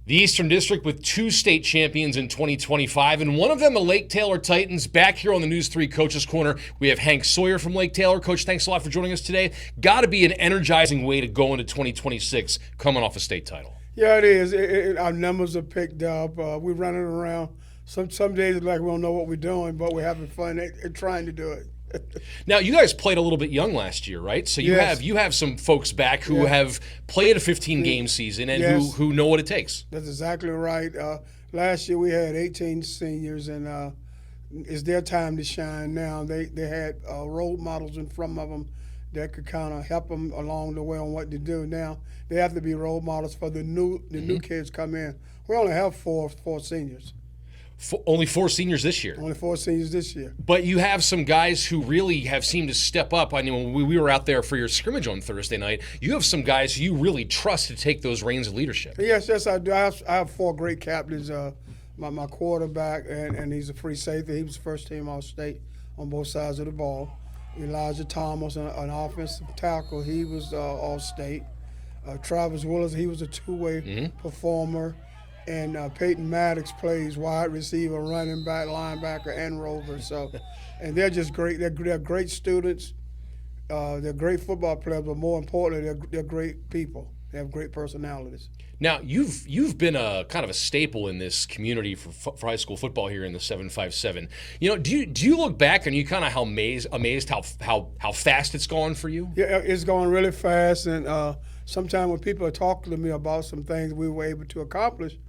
The Eastern District with two state champions in 2025, and one of them the Lake Taylor Titans. Back here on the News 3 Coaches Corner, we have Hank Sawyer from Lake Taylor. Coach, thanks a lot for joining us today. Got to be an energizing way to go into 2026 coming off a state title. Yeah, it is. Our numbers are picked up. We're running around. Some days it's like we don't know what we're doing, but we're having fun and trying to do it. Now, you guys played a little bit young last year, right? So you have some folks back who have played a 15-game season and who know what it takes. That's exactly right. Last year we had 18 seniors, and it's their time to shine now. They had role models in front of them that could kind of help them along the way on what to do. Now they have to be role models for the new kids come in. We only have four seniors. Only four seniors this year. Only four seniors this year. But you have some guys who really have seemed to step up. I mean, when we were out there for your scrimmage on Thursday night, you have some guys who you really trust to take those reins of leadership. Yes, I do. I have four great captains. My quarterback, and he's a free safety. He was first team All-State on both sides of the ball. Elijah Thomas, an offensive tackle. He was All-State. Travis Willis, he was a two-way performer. And Peyton Maddox plays wide receiver, running back, linebacker, and rover. So, and they're just great. They're great students. They're great football players, but more importantly, they're great people. They have great personalities. Now, you've been a kind of a staple in this community for high school football here in the 757. You know, do you look back and you kind of amazed how fast it's gone for you? Yeah, it's going really fast. And sometimes when people are talking to me about some things we were able to accomplish,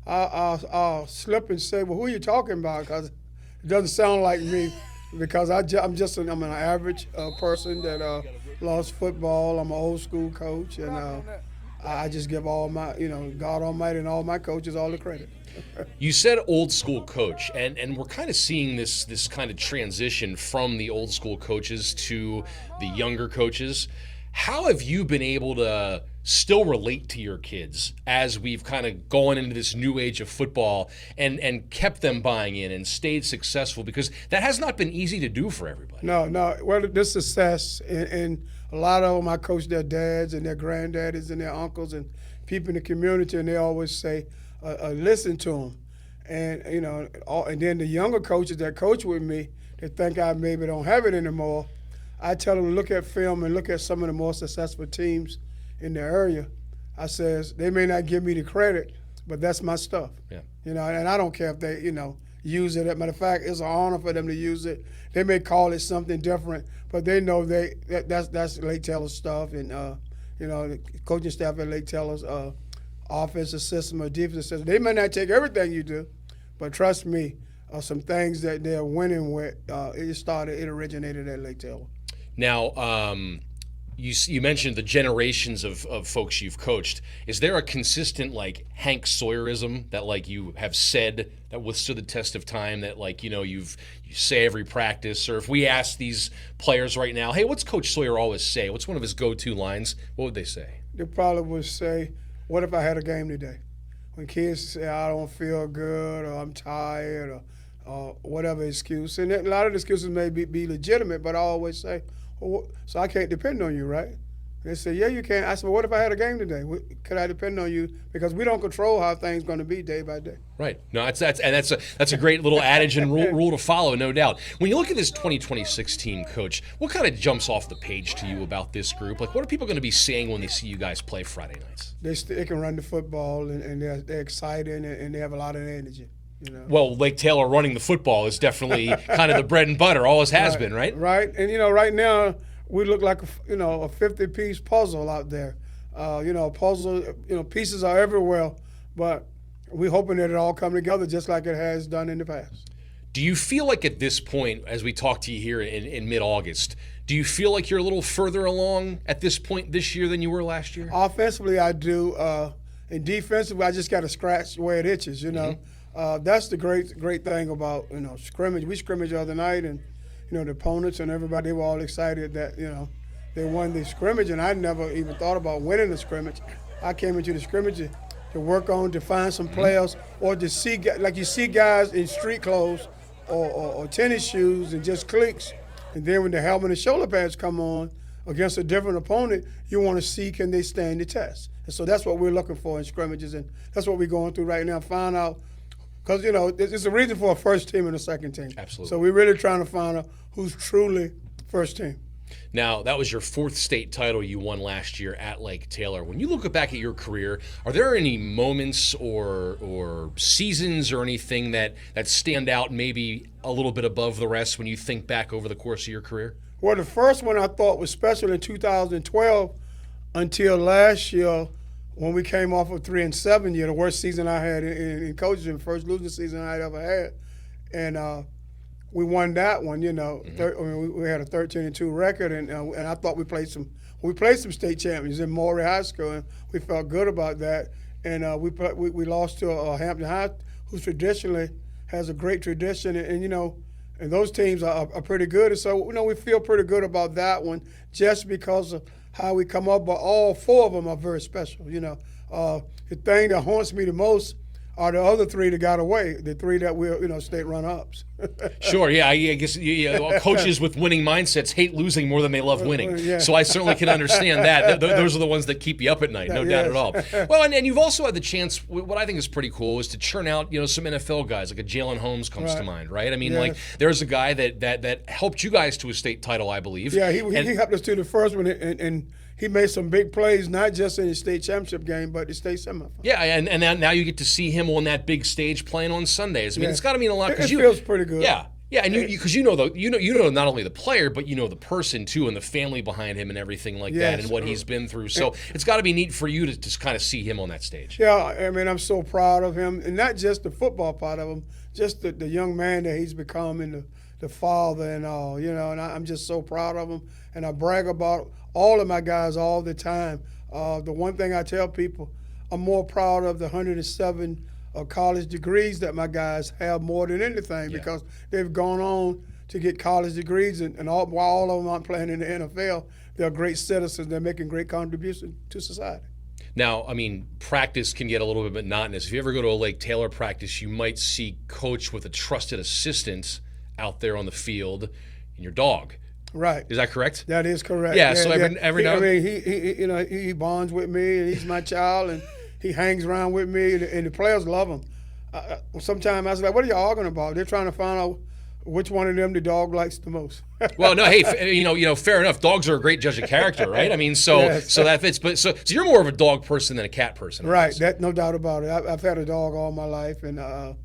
I'll slip and say, well, who are you talking about? Because it doesn't sound like me. Because I'm an average person that loves football. I'm an old school coach, and I just give all my, God Almighty and all my coaches all the credit. You said old school coach, and we're kind of seeing this kind of transition from the old school coaches to the younger coaches. How have you been able to still relate to your kids as we've kind of gone into this new age of football and kept them buying in and stayed successful? Because that has not been easy to do for everybody. No. Well, this success, and a lot of them, I coach their dads and their granddaddies and their uncles and people in the community, and they always say, listen to them. And, and then the younger coaches that coach with me, they think I maybe don't have it anymore. I tell them to look at film and look at some of the more successful teams in the area. I says, they may not give me the credit, but that's my stuff. Yeah. And I don't care if they, use it. As a matter of fact, it's an honor for them to use it. They may call it something different, but they know that's Lake Taylor stuff. And, the coaching staff at Lake Taylor's offensive system or defensive system. They may not take everything you do, but trust me, some things that they're winning with, it originated at Lake Taylor. Now, you mentioned the generations of folks you've coached. Is there a consistent Hank Sawyerism that you have said that withstood the test of time that you say every practice? Or if we ask these players right now, hey, what's Coach Sawyer always say? What's one of his go-to lines? What would they say? They probably would say, "What if I had a game today?" When kids say, "I don't feel good," or "I'm tired," or whatever excuse, and a lot of the excuses may be legitimate, but I always say, "Oh, so I can't depend on you, right?" They say, "Yeah, you can." I said, "Well, what if I had a game today? Could I depend on you?" Because we don't control how things going to be day by day. Right. No, that's a great little adage and rule to follow, no doubt. When you look at this 2026 team, Coach, what kind of jumps off the page to you about this group? What are people going to be saying when they see you guys play Friday nights? They can run the football, and they're excited, and they have a lot of energy. Well, Lake Taylor running the football is definitely kind of the bread and butter, always has been, right? Right, and right now we look like a 50-piece puzzle out there. Pieces are everywhere, but we're hoping that it all come together just like it has done in the past. Do you feel like at this point, as we talk to you here in mid-August, do you feel like you're a little further along at this point this year than you were last year? Offensively, I do. And defensively, I just got to scratch where it itches. That's the great thing about scrimmage. We scrimmaged the other night, and the opponents and everybody, they were all excited that they won the scrimmage, and I never even thought about winning the scrimmage. I came into the scrimmage to work on, to find some players, or to see, like you see guys in street clothes or tennis shoes and just cleats, and then when the helmet and shoulder pads come on, against a different opponent, you want to see can they stand the test. And so that's what we're looking for in scrimmages, and that's what we're going through right now. Find out, because it's a reason for a first team and a second team. Absolutely. So we're really trying to find out who's truly first team. Now, that was your 4th state title you won last year at Lake Taylor. When you look back at your career, are there any moments or seasons or anything that stand out maybe a little bit above the rest when you think back over the course of your career? Well, the first one I thought was special in 2012 until last year when we came off a 3-7 year, the worst season I had in coaching, first losing season I'd ever had. And we won that one, we had a 13-2 record, and I thought we played some state champions in Maury High School, and we felt good about that. And we lost to Hampton High, who traditionally has a great tradition, and those teams are pretty good. And so, we feel pretty good about that one just because of how we come up. But all 4 of them are very special, The thing that haunts me the most are the other 3 that got away, the 3 that were, state run-ups. Sure, yeah. I guess coaches with winning mindsets hate losing more than they love winning. Yeah. So I certainly can understand that. Those are the ones that keep you up at night, no doubt at all. Well, and you've also had the chance, what I think is pretty cool, is to churn out, some NFL guys, like a Jalen Holmes comes to mind, right? I mean, like, there's a guy that helped you guys to a state title, I believe. Yeah, he helped us to the first one, and he made some big plays, not just in the state championship game, but the state semifinal. Yeah, and now you get to see him on that big stage playing on Sundays. I mean, it's got to mean a lot. It feels pretty good. Yeah, and because you know not only the player, but you know the person too, and the family behind him, and everything like that, and what he's been through. So it's got to be neat for you to just kind of see him on that stage. Yeah, I mean, I'm so proud of him, and not just the football part of him, just the young man that he's become, and the father and all, and I'm just so proud of him, and I brag about all of my guys all the time. The one thing I tell people, I'm more proud of the 107 college degrees that my guys have more than anything, because they've gone on to get college degrees, and while all of them aren't playing in the NFL, they're great citizens. They're making great contributions to society. Now, I mean, practice can get a little bit monotonous. If you ever go to a Lake Taylor practice, you might see coach with a trusted assistant out there on the field and your dog. Right. Is that correct? That is correct. Yeah. So every now. I mean, he bonds with me, and he's my child, and he hangs around with me, and the players love him. Sometimes I was like, "What are y'all arguing about?" They're trying to find out which one of them the dog likes the most. Well, no, hey, fair enough. Dogs are a great judge of character, right? I mean, so that fits. But so you're more of a dog person than a cat person, right? That no doubt about it. I've had a dog all my life, and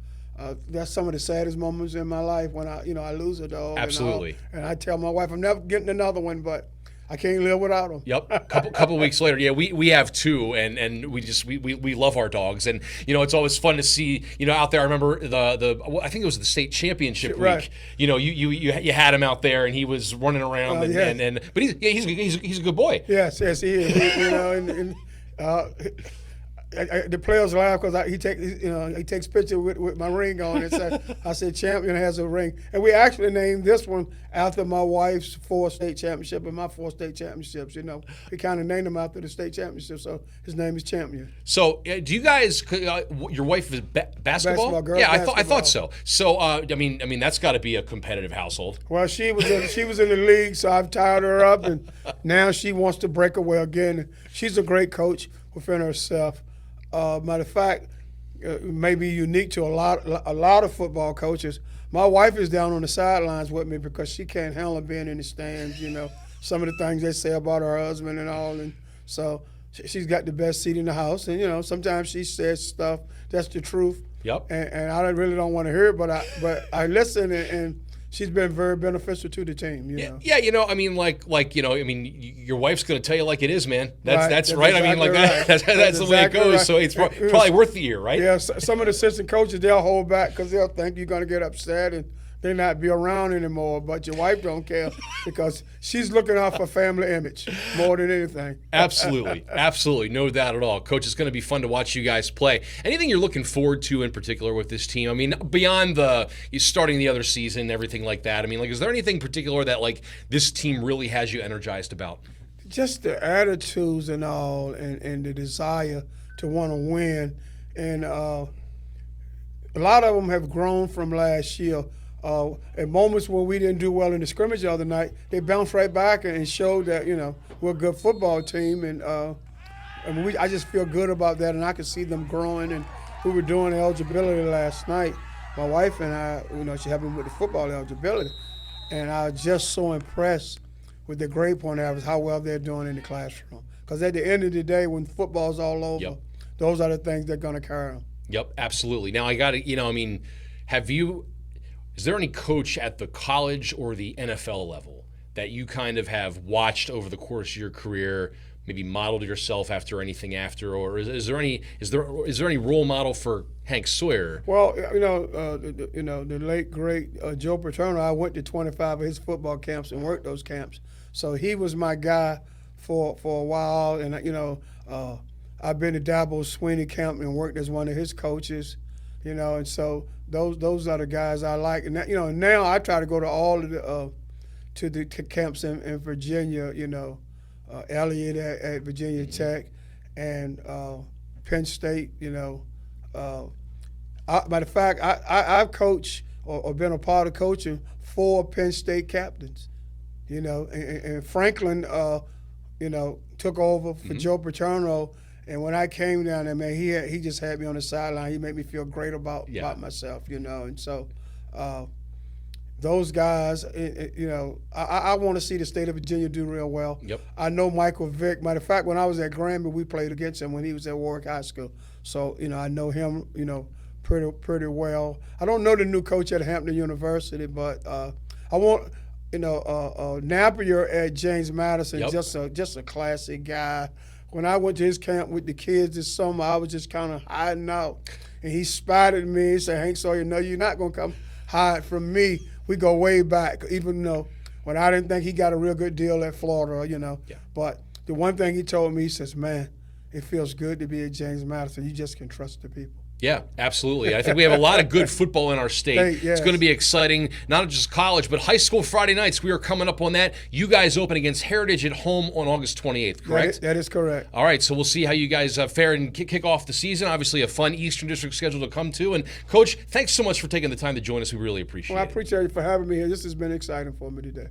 that's some of the saddest moments in my life when I lose a dog. Absolutely. And I tell my wife I'm never getting another one, but I can't live without them. Yep. Couple weeks later, yeah, we have 2, and we love our dogs, and it's always fun to see out there. I remember I think it was the state championship week. You had him out there, and he was running around, but he's a good boy. Yes, he is. The players laugh because he takes pictures with my ring on. And I said, "Champion has a ring," and we actually named this one after my wife's 4 state championship and my 4 state championships. We kind of named him after the state championship, so his name is Champion. So, do you guys? Your wife is basketball? Girl, yeah, basketball. I thought so. So, I mean, that's got to be a competitive household. Well, she was in the league, so I've tied her up, and now she wants to break away again. She's a great coach within herself. Matter of fact, it may be unique to a lot of football coaches. My wife is down on the sidelines with me because she can't handle being in the stands. Some of the things they say about her husband and all, and so she's got the best seat in the house. And sometimes she says stuff that's the truth. Yep. And I really don't want to hear it, but I listen, and she's been very beneficial to the team. Yeah, I mean, your wife's going to tell you like it is, man. That's right. Exactly, I mean, like right. that's the way it goes. Right. So it's probably worth the year, right? Yeah. Some of the assistant coaches, they'll hold back because they'll think you're going to get upset and they not be around anymore. But your wife don't care because she's looking out for family image more than anything. Absolutely, no doubt at all. Coach, it's going to be fun to watch you guys play. Anything you're looking forward to in particular with this team? I mean, beyond you starting the other season, everything like that. I mean, is there anything particular that this team really has you energized about? Just the attitudes and all, and the desire to want to win, and a lot of them have grown from last year. At moments when we didn't do well in the scrimmage the other night, they bounced right back and showed that we're a good football team, and I just feel good about that, and I can see them growing. And we were doing eligibility last night. My wife and I, she helped me with the football eligibility, and I was just so impressed with the grade point average, how well they're doing in the classroom. Because at the end of the day, when football's all over, Yep. those are the things that are going to carry them. Yep, absolutely. Now I got to, is there any coach at the college or the NFL level that you kind of have watched over the course of your career, maybe modeled yourself after anything after, or is there any role model for Hank Sawyer? Well, the late great Joe Paterno, I went to 25 of his football camps and worked those camps, so he was my guy for a while, and I've been to Dabo Sweeney camp and worked as one of his coaches, and so those are the guys I like. And now I try to go to all of the camps in Virginia. Elliott at Virginia Tech, and Penn State. Matter of fact, I've coached or been a part of coaching 4 Penn State captains. And Franklin, took over for Joe Paterno. And when I came down there, man, he just had me on the sideline. He made me feel great about myself, And so those guys, I want to see the state of Virginia do real well. Yep. I know Michael Vick. Matter of fact, when I was at Granby, we played against him when he was at Warwick High School. So, I know him, pretty well. I don't know the new coach at Hampton University, but I want – Napier at James Madison, Yep. just a classic guy. When I went to his camp with the kids this summer, I was just kind of hiding out. And he spotted me. He said, "Hank Sawyer, no, you're not going to come hide from me. We go way back," even though when I didn't think he got a real good deal at Florida, Yeah. But the one thing he told me, he says, "Man, it feels good to be at James Madison. You just can trust the people." Yeah, absolutely. I think we have a lot of good football in our state. Yes. It's going to be exciting, not just college, but high school Friday nights. We are coming up on that. You guys open against Heritage at home on August 28th, correct? That is correct. All right, so we'll see how you guys fare and kick off the season. Obviously, a fun Eastern District schedule to come to. And, Coach, thanks so much for taking the time to join us. We really appreciate it. Well, I appreciate you for having me here. This has been exciting for me today.